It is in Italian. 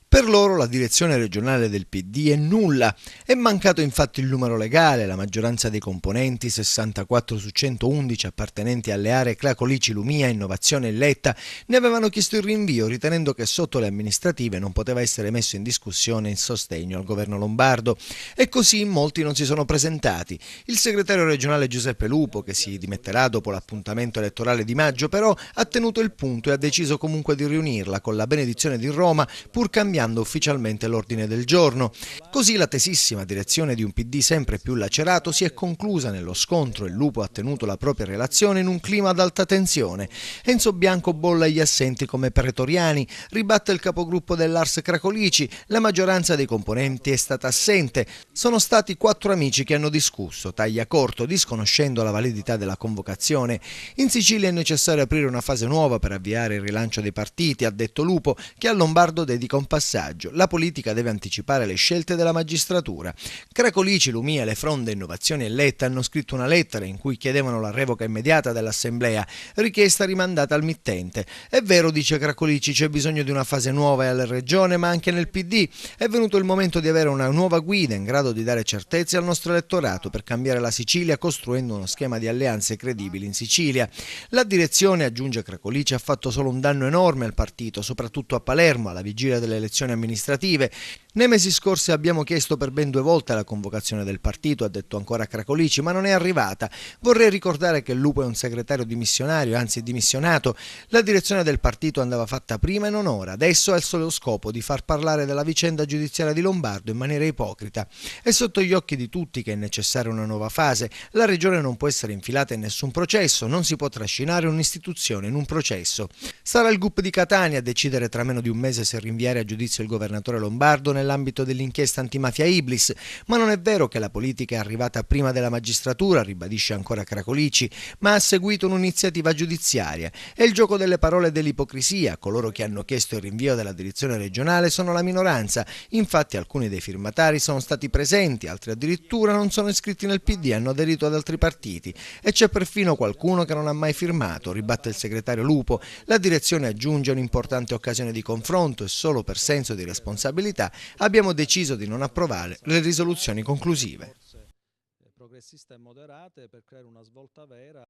Per loro la direzione regionale del PD è nulla. È mancato infatti il numero legale, la maggioranza dei componenti, 64 su 111 appartenenti alle aree Cracolici, Lumia, Innovazione e Letta, ne avevano chiesto il rinvio, ritenendo che sotto le amministrative non poteva essere messo in discussione il sostegno al governo lombardo. E così molti non si sono presentati. Il segretario regionale Giuseppe Lupo, che si dimetterà dopo l'appuntamento elettorale di maggio, però ha tenuto il punto e ha deciso comunque di riunirla con la benedizione di Roma, pur cambiando ufficialmente l'ordine del giorno. Così la tesissima direzione di un PD sempre più lacerato si è conclusa nello scontro e Lupo ha tenuto la propria relazione in un clima ad alta tensione. Enzo Bianco bolla gli assenti come pretoriani, ribatte il capogruppo dell'Ars Cracolici, la maggioranza dei componenti è stata assente. Sono stati 4 amici che hanno discusso, taglia corto, disconoscendo la validità della convocazione. In Sicilia è necessario aprire una fase nuova per avviare il rilancio dei partiti, ha detto Lupo, che a Lombardo dedica un passaggio. La politica deve anticipare le scelte della magistratura. Cracolici, Lumia, Le Fronde, Innovazione e Letta hanno scritto una lettera in cui chiedevano la revoca immediata dell'assemblea, richiesta rimandata al mittente. È vero, dice Cracolici, c'è bisogno di una fase nuova alla regione ma anche nel PD. È venuto il momento di avere una nuova guida in grado di dare certezze al nostro elettorato per cambiare la Sicilia costruendo uno schema di alleanze credibili in Sicilia. La direzione, aggiunge Cracolici, ha fatto solo un danno enorme al partito, soprattutto a Palermo, alla vigilia delle elezioni amministrative. Nei mesi scorsi abbiamo chiesto per ben 2 volte la convocazione del partito, ha detto ancora Cracolici, ma non è arrivata. Vorrei ricordare che Lupo è un segretario dimissionario, anzi dimissionato. La direzione del partito andava fatta prima e non ora. Adesso ha il solo scopo di far parlare della vicenda giudiziaria di Lombardo in maniera ipocrita. È sotto gli occhi di tutti che è necessaria una nuova fase. La regione non può essere infilata in nessun processo, non si può trascinare un'istituzione in un processo. Sarà il GUP di Catania a decidere tra meno di un mese se rinviare a giudizio il governatore Lombardo nell'ambito dell'inchiesta antimafia Iblis, ma non è vero che la politica è arrivata prima della magistratura, ribadisce ancora Cracolici, ma ha seguito un'iniziativa giudiziaria. È il gioco delle parole e dell'ipocrisia. Coloro che hanno chiesto il rinvio della direzione regionale sono la minoranza. Infatti alcuni dei firmatari sono stati presenti, altri addirittura non sono iscritti nel PD, hanno aderito ad altri partiti. E c'è perfino qualcuno che non ha mai firmato, ribatte il segretario Lupo. La direzione aggiunge un'importante occasione di confronto e solo per senso di responsabilità abbiamo deciso di non approvare le risoluzioni conclusive. Progressiste e moderate per creare una svolta vera.